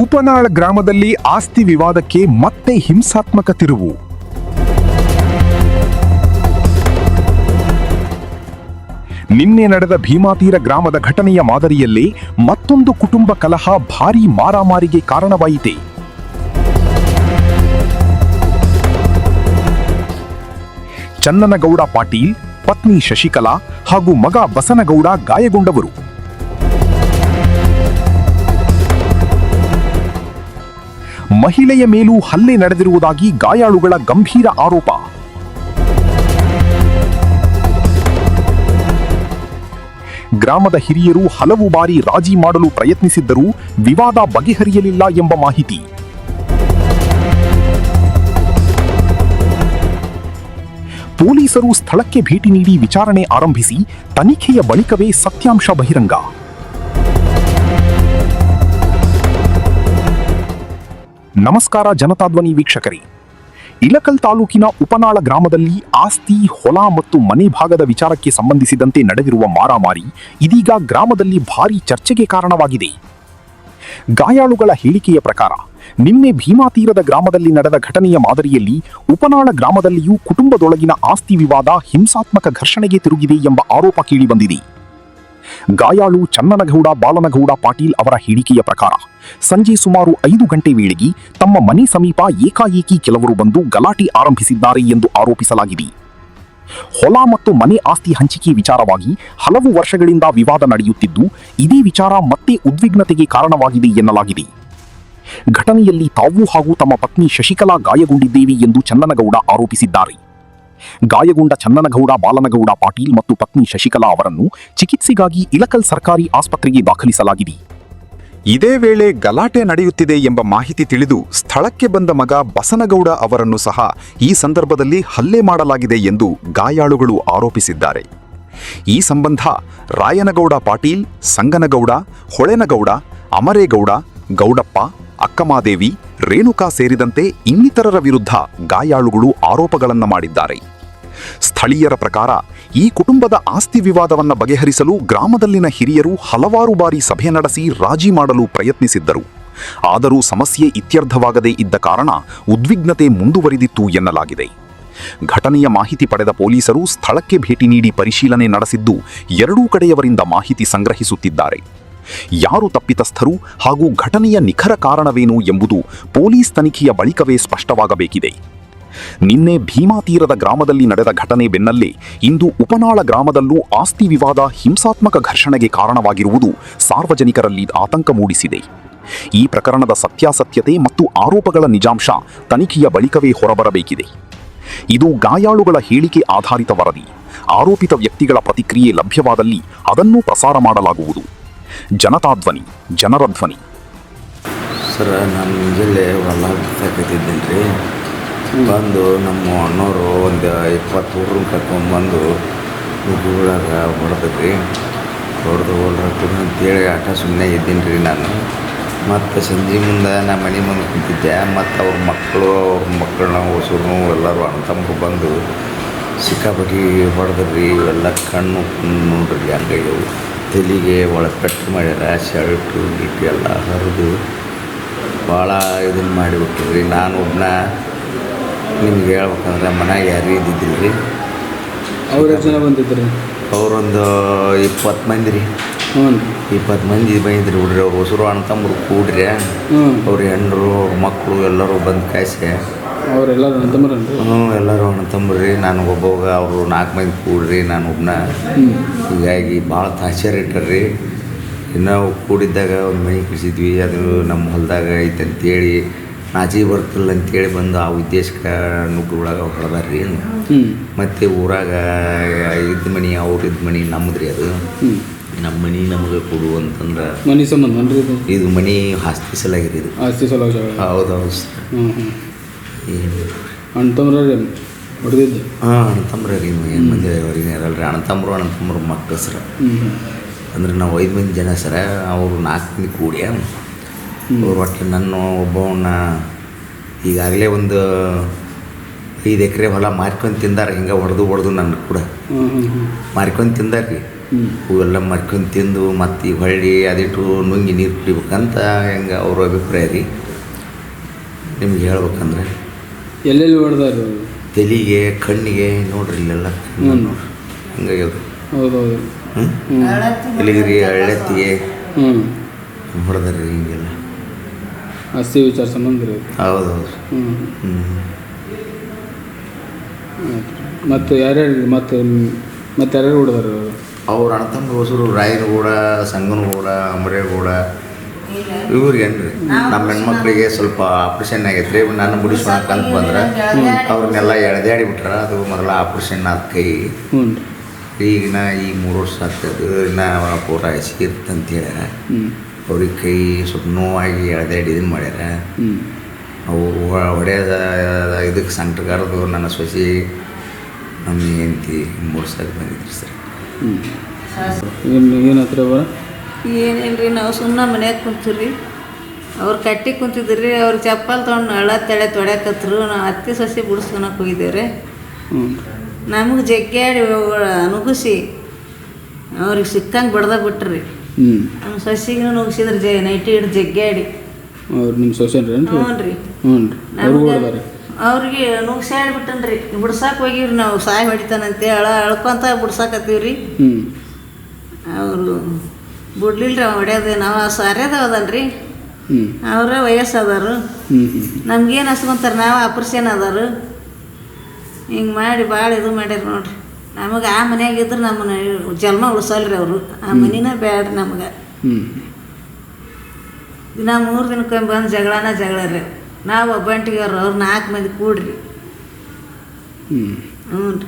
ಉಪನಾಳ ಗ್ರಾಮದಲ್ಲಿ ಆಸ್ತಿ ವಿವಾದಕ್ಕೆ ಮತ್ತೆ ಹಿಂಸಾತ್ಮಕ ತಿರುವು. ನಿನ್ನೆ ನಡೆದ ಭೀಮಾತೀರ ಗ್ರಾಮದ ಘಟನೆಯ ಮಾದರಿಯಲ್ಲೇ ಮತ್ತೊಂದು ಕುಟುಂಬ ಕಲಹ ಭಾರೀ ಮಾರಾಮಾರಿಗೆ ಕಾರಣವಾಯಿತೆ. ಚನ್ನನಗೌಡ ಪಾಟೀಲ್, ಪತ್ನಿ ಶಶಿಕಲಾ ಹಾಗೂ ಮಗ ಬಸನಗೌಡ ಗಾಯಗೊಂಡವರು. ಮಹಿಳೆಯ ಮೇಲೂ ಹಲ್ಲೆ ನಡೆದಿರುವುದಾಗಿ ಗಾಯಾಳುಗಳ ಗಂಭೀರ ಆರೋಪ. ಗ್ರಾಮದ ಹಿರಿಯರು ಹಲವು ಬಾರಿ ರಾಜಿ ಮಾಡಲು ಪ್ರಯತ್ನಿಸಿದ್ದರೂ ವಿವಾದ ಬಗೆಹರಿಯಲಿಲ್ಲ ಎಂಬ ಮಾಹಿತಿ. ಪೊಲೀಸರು ಸ್ಥಳಕ್ಕೆ ಭೇಟಿ ನೀಡಿ ವಿಚಾರಣೆ ಆರಂಭಿಸಿ ತನಿಖೆಯ ಬಳಿಕವೇ ಸತ್ಯಾಂಶ ಬಹಿರಂಗ. ನಮಸ್ಕಾರ ಜನತಾಧ್ವನಿ ವೀಕ್ಷಕರೇ. ಇಳಕಲ್ ತಾಲೂಕಿನ ಉಪನಾಳ ಗ್ರಾಮದಲ್ಲಿ ಆಸ್ತಿ, ಹೊಲ ಮತ್ತು ಮನೆ ಭಾಗದ ವಿಚಾರಕ್ಕೆ ಸಂಬಂಧಿಸಿದಂತೆ ನಡೆದಿರುವ ಮಾರಾಮಾರಿ ಇದೀಗ ಗ್ರಾಮದಲ್ಲಿ ಭಾರೀ ಚರ್ಚೆಗೆ ಕಾರಣವಾಗಿದೆ. ಗಾಯಾಳುಗಳ ಹೇಳಿಕೆಯ ಪ್ರಕಾರ ನಿನ್ನೆ ಭೀಮಾತೀರದ ಗ್ರಾಮದಲ್ಲಿ ನಡೆದ ಘಟನೆಯ ಮಾದರಿಯಲ್ಲಿ ಉಪನಾಳ ಗ್ರಾಮದಲ್ಲಿಯೂ ಕುಟುಂಬದೊಳಗಿನ ಆಸ್ತಿ ವಿವಾದ ಹಿಂಸಾತ್ಮಕ ಘರ್ಷಣೆಗೆ ತಿರುಗಿದೆ ಎಂಬ ಆರೋಪ ಕೇಳಿಬಂದಿದೆ. ಗಾಯಾಳು ಚನ್ನನಗೌಡ ಬಾಲನಗೌಡ ಪಾಟೀಲ್ ಅವರ ಹೇಳಿಕೆಯ ಪ್ರಕಾರ ಸಂಜೆ ಸುಮಾರು 5 ಗಂಟೆ ವೇಳೆಗೆ ತಮ್ಮ ಮನೆ ಸಮೀಪ ಏಕಾಏಕಿ ಕೆಲವರು ಬಂದು ಗಲಾಟೆ ಆರಂಭಿಸಿದ್ದಾರೆ ಎಂದು ಆರೋಪಿಸಲಾಗಿದೆ. ಹೊಲ ಮತ್ತು ಮನೆ ಆಸ್ತಿ ಹಂಚಿಕೆ ವಿಚಾರವಾಗಿ ಹಲವು ವರ್ಷಗಳಿಂದ ವಿವಾದ ನಡೆಯುತ್ತಿದ್ದು, ಇದೇ ವಿಚಾರ ಮತ್ತೆ ಉದ್ವಿಗ್ನತೆಗೆ ಕಾರಣವಾಗಿದೆ ಎನ್ನಲಾಗಿದೆ. ಘಟನೆಯಲ್ಲಿ ತಾವು ಹಾಗೂ ತಮ್ಮ ಪತ್ನಿ ಶಶಿಕಲಾ ಗಾಯಗೊಂಡಿದ್ದೇವೆ ಎಂದು ಚನ್ನನಗೌಡ ಆರೋಪಿಸಿದ್ದಾರೆ. ಗಾಯಗೊಂಡ ಚನ್ನನಗೌಡ ಬಾಲನಗೌಡ ಪಾಟೀಲ್ ಮತ್ತು ಪತ್ನಿ ಶಶಿಕಲಾ ಅವರನ್ನು ಚಿಕಿತ್ಸೆಗಾಗಿ ಇಳಕಲ್ ಸರ್ಕಾರಿ ಆಸ್ಪತ್ರೆಗೆ ದಾಖಲಿಸಲಾಗಿದೆ. ಇದೇ ವೇಳೆ ಗಲಾಟೆ ನಡೆಯುತ್ತಿದೆ ಎಂಬ ಮಾಹಿತಿ ತಿಳಿದು ಸ್ಥಳಕ್ಕೆ ಬಂದ ಮಗ ಬಸನಗೌಡ ಅವರನ್ನು ಸಹ ಈ ಸಂದರ್ಭದಲ್ಲಿ ಹಲ್ಲೆ ಮಾಡಲಾಗಿದೆ ಎಂದು ಗಾಯಾಳುಗಳು ಆರೋಪಿಸಿದ್ದಾರೆ. ಈ ಸಂಬಂಧ ರಾಯನಗೌಡ ಪಾಟೀಲ್, ಸಂಗನಗೌಡ, ಹೊಳೆನಗೌಡ, ಅಮರೇಗೌಡ, ಗೌಡಪ್ಪ, ಅಕ್ಕಮಾದೇವಿ, ರೇಣುಕಾ ಸೇರಿದಂತೆ ಇನ್ನಿತರರ ವಿರುದ್ಧ ಗಾಯಾಳುಗಳು ಆರೋಪಗಳನ್ನು ಮಾಡಿದ್ದಾರೆ. ಸ್ಥಳೀಯರ ಪ್ರಕಾರ ಈ ಕುಟುಂಬದ ಆಸ್ತಿ ವಿವಾದವನ್ನು ಬಗೆಹರಿಸಲು ಗ್ರಾಮದಲ್ಲಿನ ಹಿರಿಯರು ಹಲವಾರು ಬಾರಿ ಸಭೆ ನಡೆಸಿ ರಾಜಿ ಮಾಡಲು ಪ್ರಯತ್ನಿಸಿದ್ದರು. ಆದರೂ ಸಮಸ್ಯೆ ಇತ್ಯರ್ಥವಾಗದೇ ಇದ್ದ ಕಾರಣ ಉದ್ವಿಗ್ನತೆ ಮುಂದುವರಿದಿತ್ತು ಎನ್ನಲಾಗಿದೆ. ಘಟನೆಯ ಮಾಹಿತಿ ಪಡೆದ ಪೊಲೀಸರು ಸ್ಥಳಕ್ಕೆ ಭೇಟಿ ನೀಡಿ ಪರಿಶೀಲನೆ ನಡೆಸಿದ್ದು ಎರಡೂ ಕಡೆಯವರಿಂದ ಮಾಹಿತಿ ಸಂಗ್ರಹಿಸುತ್ತಿದ್ದಾರೆ. ಯಾರು ತಪ್ಪಿತಸ್ಥರು ಹಾಗೂ ಘಟನೆಯ ನಿಖರ ಕಾರಣವೇನು ಎಂಬುದು ಪೊಲೀಸ್ ತನಿಖೆಯ ಬಳಿಕವೇ ಸ್ಪಷ್ಟವಾಗಬೇಕಿದೆ. ನಿನ್ನೆ ಭೀಮಾತೀರದ ಗ್ರಾಮದಲ್ಲಿ ನಡೆದ ಘಟನೆ ಬೆನ್ನಲ್ಲೇ ಇಂದು ಉಪನಾಳ ಗ್ರಾಮದಲ್ಲೂ ಆಸ್ತಿ ವಿವಾದ ಹಿಂಸಾತ್ಮಕ ಘರ್ಷಣೆಗೆ ಕಾರಣವಾಗಿರುವುದು ಸಾರ್ವಜನಿಕರಲ್ಲಿ ಆತಂಕ ಮೂಡಿಸಿದೆ. ಈ ಪ್ರಕರಣದ ಸತ್ಯಾಸತ್ಯತೆ ಮತ್ತು ಆರೋಪಗಳ ನಿಜಾಂಶ ತನಿಖೆಯ ಬಳಿಕವೇ ಹೊರಬರಬೇಕಿದೆ. ಇದು ಗಾಯಾಳುಗಳ ಹೇಳಿಕೆ ಆಧಾರಿತ ವರದಿ. ಆರೋಪಿತ ವ್ಯಕ್ತಿಗಳ ಪ್ರತಿಕ್ರಿಯೆ ಲಭ್ಯವಾದಲ್ಲಿ ಅದನ್ನು ಪ್ರಸಾರ ಮಾಡಲಾಗುವುದು. ಜನತಾಧ್ವನಿ, ಜನರ ಧ್ವನಿ. ಸರ್, ನಾನು ಮುಂಜಾನೆ ಹೊಲ ಬಿತ್ತಾಕತ್ತಿದ್ದೀನಿ ರೀ. ಬಂದು ನಮ್ಮ ಅಣ್ಣವರು ಒಂದು 20 ಹುಡುಗರನ್ನ ಕರ್ಕೊಂಡ್ಬಂದು ಹುಡುಗರಾಗ ಹೊಡೆದ್ರಿ. ಹೊಡೆದು ಅಂತೇಳಿ ಆಟ ಸುಮ್ಮನೆ ಇದ್ದೀನಿ ರೀ ನಾನು. ಮತ್ತು ಸಂಜೆ ಮುಂದೆ ನಮ್ಮ ಮನೆ ಮುಂದೆ ಕುಂತಿದ್ದೆ. ಮತ್ತು ಅವ್ರ ಮಕ್ಕಳನ್ನ ಹೊಸರು ಎಲ್ಲರೂ ಅಣ್ಣ ತಮ್ಮ ಬಂದು ಸಿಕ್ಕಾಪಟ್ಟಿ ಹೊಡೆದ್ರಿ. ಎಲ್ಲ ಕಣ್ಣು ನೋಡ್ರಿ ಹಂಗಾಗ್ಯವು. ತಲೆಗೆ ಒಳಗೆ ಪೆಟ್ಟು ಮಾಡ್ಯಾರ. ಶರ್ಟು ಗಿಟ್ಟು ಎಲ್ಲ ಹರಿದು ಭಾಳ ಇದನ್ನು ಮಾಡಿಬಿಟ್ರಿ. ನಾನು ಒಬ್ಬನ ನಿಮ್ಗೆ ಹೇಳ್ಬೇಕಂದ್ರೆ ಮನೆಗೆ ಯಾರು ಇದ್ದಿದ್ದಿಲ್ಲ ರೀ. ಅವ್ರು ಎಷ್ಟು ಜನ ಬಂದಿದ್ರಿ? ಅವರೊಂದು 20 ಮಂದಿ ರೀ. 20 ಮಂದಿ ಬಂದಿದ್ರಿ ಹುಡ್ರಿ. ಅವ್ರು ಹೊಸರು ಅಣ್ಣ ತಮ್ಮರು ಕೂಡ್ರಿ. ಅವ್ರ ಹೆಣ್ಣರು, ಅವ್ರ ಮಕ್ಕಳು ಎಲ್ಲರೂ ಬಂದು ಕಾಯಿಸಿ ಅವರೆಲ್ಲರೂ ಅಣ್ಣ ತಮ್ಮರನ್ರಿ? ಎಲ್ಲರೂ ಅಣ್ಣ ತಮ್ಮರಿ. ನಾನು ಒಬ್ಬವಾಗ ಅವರು 4 ಮಂದಿ ಕೂಡ್ರಿ, ನಾನು ಒಬ್ಬನ. ಹೀಗಾಗಿ ಭಾಳ ತಾಶ್ಚರ್ಯ ಇಟ್ಟರ್ರಿ. ಇನ್ನೂ ಕೂಡಿದ್ದಾಗ ಒಂದು ಮನೆ ಕಳಿಸಿದ್ವಿ. ಅದು ನಮ್ಮ ಹೊಲದಾಗ ಐತೆ ಅಂತೇಳಿ ನಾಚಿ ಬರ್ತಿಲ್ಲ ಅಂತೇಳಿ ಬಂದು ಆ ಉದ್ದೇಶಕ್ಕೆ ನುಗ್ಗುರೊಳಗೆ ಹೊಡೆದಾರ್ರಿ. ಮತ್ತು ಊರಾಗ ಇದ್ದ ಮನೆ ಅವ್ರಿದ್ದ ಮನೆ ನಮ್ಮದ್ರಿ. ಅದು ನಮ್ಮ ಮನೆ ನಮಗೆ ಕೊಡು ಅಂತಂದ್ರೆ ಮನೆ ಸಂಬಂಧ ಇದು ಮನೆ ಆಸ್ತಿ ಸಲಾಗಿರಿ. ಇದು ಆಸ್ತಿ ಸಲ ಹೌದು. ಅಣ್ಣ ತಮ್ಮರ ಹೊಡೆದಿದ್ದು? ಅಣ್ಣ ತಮ್ಮರ ರೀ. ಏನು ಮಂದಿ ಅವ್ರಿಗೆ ಇರಲ್ರಿ. ಅಣ್ಣ ತಮ್ಮರು ಮಕ್ಕಳು ಸರ. ಅಂದ್ರೆ ನಾವು 5 ಮಂದಿ ಜನ ಸರ. ಅವರು 4 ಮಂದಿ ಕೂಡಿ ಅವ್ರು ಒಟ್ಟು ನನ್ನ ಒಬ್ಬವನ್ನ ಈಗಾಗಲೇ ಒಂದು 5 ಎಕರೆ ಹೊಲ ಮಾರ್ಕೊಂಡು ತಿಂದಾರೆ. ಹಿಂಗೆ ಹೊಡೆದು ನನ್ನ ಕೂಡ ಮಾರ್ಕೊಂಡು ತಿಂದಾರ್ರಿ. ಇವೆಲ್ಲ ಮರ್ಕೊಂಡು ತಿಂದು ಮತ್ತು ಈಗ ಹೊಳ್ಳಿ ಅದಿಟ್ಟು ನುಂಗಿ ನೀರು ಕುಡಿಬೇಕಂತ ಹೆಂಗೆ ಅವ್ರ ಅಭಿಪ್ರಾಯ ರೀ. ನಿಮ್ಗೆ ಹೇಳ್ಬೇಕಂದ್ರೆ ಎಲ್ಲೆಲ್ಲಿ ಹೊಡೆದಾರು? ತಲೆಗೆ ಕಣ್ಣಿಗೆ ನೋಡ್ರಿ ಇಲ್ಲೆಲ್ಲ ಹ್ಞೂ ಹಂಗಾಗ್ಯದು. ಹೌದೌದು. ಎಲ್ಲಿಗೆ ರೀ ಹಳ್ಳೆತ್ತಿಗೆ ಹ್ಞೂ ಹೊಡೆದ್ರಿ ಹಿಂಗೆಲ್ಲ. ಆಸ್ತಿ ವಿಚಾರ ಸಂಬಂಧ ರೀ. ಹೌದೌದು. ಹ್ಞೂ ಹ್ಞೂ ಮತ್ತು ಯಾರ್ಯಾರು ಮತ್ತೆ ಯಾರ್ಯಾರು ಹೊಡೆದಾರು? ಅವ್ರ ಅಣ್ಣತಮ್ಮ ಹೊಸರು ರಾಯನಗೌಡ, ಸಂಗನಗೌಡ, ಅಮರೇಗೌಡ ಇವ್ರಿಗೆ ಏನ್ರಿ ನಮ್ಮ ಹೆಣ್ಮಕ್ಳಿಗೆ ಸ್ವಲ್ಪ ಆಪ್ರೇಷನ್ ಆಗೈತೆ ರೀ. ನಾನು ಮುಡಿಸ್ಕೊಳಕಂತ ಬಂದ್ರೆ ಅವ್ರನ್ನೆಲ್ಲ ಎಳೆದಾಡಿ ಬಿಟ್ರ. ಅದು ಮೊದಲ ಆಪ್ರೇಷನ್ ಆದ ಕೈ. ಹ್ಞೂ ಈಗಿನ ಈ 3 ವರ್ಷ ಆಗ್ತದೆ. ಇನ್ನು ಪೂರ ಇರ್ತಂತ ಹೇಳ್ಯಾರ. ಅವ್ರಿಗೆ ಕೈ ಸ್ವಲ್ಪ ನೋವಾಗಿ ಎಳೆದಾಡಿ ಇದನ್ನು ಮಾಡ್ಯಾರ. ಅವರು ಹೊಡೆಯೋದ ಇದಕ್ಕೆ ಸಂಕಟಗಾರದು ನನ್ನ ಸೊಸಿ ನಮ್ಮ ಹೆಂಡತಿ ಮೂಡ್ಸಕ್ಕೆ ಬಂದಿದ್ರಿ ಸರ್. ಏನು ಹತ್ರ ಬರ ಏನಿಲ್ರಿ, ನಾವು ಸುಮ್ಮನೆ ಮನ್ಯಾಗ ಕುಂತೀವಿ. ಅವ್ರು ಕಟ್ಟಿ ಕುಂತಿದ್ರಿ. ಅವ್ರು ಚಪ್ಪಲ್ ತೊಗೊಂಡು ಹಳ್ಳ ತಳೆ ತೊಡ್ಯಾಕತ್ರು. ನಾವು ಅತ್ತಿ ಸಸಿ ಬಿಡಿಸ್ಕೊಳಕ್ಕೆ ಹೋಗಿದ್ದೇವ್ರಿ. ನಮಗೆ ಜಗ್ಗಾಡಿ ನುಗ್ಗಿಸಿ ಅವ್ರಿಗೆ ಸಿಕ್ಕಂಗೆ ಬಡ್ದ ಬಿಟ್ರಿ. ನಮ್ಮ ಸಸಿಗೂ ನುಗ್ಸಿದ್ರಿ ನೈಟಿ ಹಿಡ್ದು ಜಗ್ಗಾಡಿ. ಅವ್ರು ನಿಮ್ಮ ಸೊಸೆನ್ ರೀ? ಹ್ಞೂ ರೀ. ನಮ್ಗೆ ಅವ್ರಿಗೆ ನುಗ್ಸಾಡಿ ಬಿಟ್ಟನ್ರಿ. ಬಿಡ್ಸಾಕೆ ಹೋಗಿವ್ರಿ ನಾವು. ಸಾಯಿ ಹೊಡಿತಾನಂತೇಳಿ ಅಳ್ಕೊಂತ ಬಿಡ್ಸಾಕತ್ತೀವ್ರಿ. ಅವರು ಬಿಡ್ಲಿಲ್ರಿ ಅವ ಹೊಡ್ಯೋದು. ನಾವು ಸಾರ್ಯದವದಲ್ರಿ. ಅವ್ರ ವಯಸ್ಸದಾರು. ನಮ್ಗೇನು ಹಸ್ಕೊಂತಾರೆ, ನಾವು ಆಪ್ರೇಷನ್ ಅದಾರು. ಹಿಂಗೆ ಮಾಡಿ ಭಾಳ ಇದು ಮಾಡ್ಯಾರ ನೋಡ್ರಿ. ನಮಗೆ ಆ ಮನ್ಯಾಗಿದ್ರೆ ನಮ್ಮನ್ನ ಜನ್ಮ ಉಳಿಸಲ್ರಿ ಅವರು. ಆ ಮನಿನ ಬ್ಯಾಡ್ರಿ ನಮ್ಗೆ. ದಿನ 3 ದಿನಕ್ಕೊಮ್ಮೆ ಬಂದು ಜಗಳ ರೀ. ನಾವು ಒಬ್ಬಂಟಿಗೆ ಅವ್ರು 4 ಮಂದಿ ಕೂಡ್ರಿ. ಹ್ಞೂ ರೀ.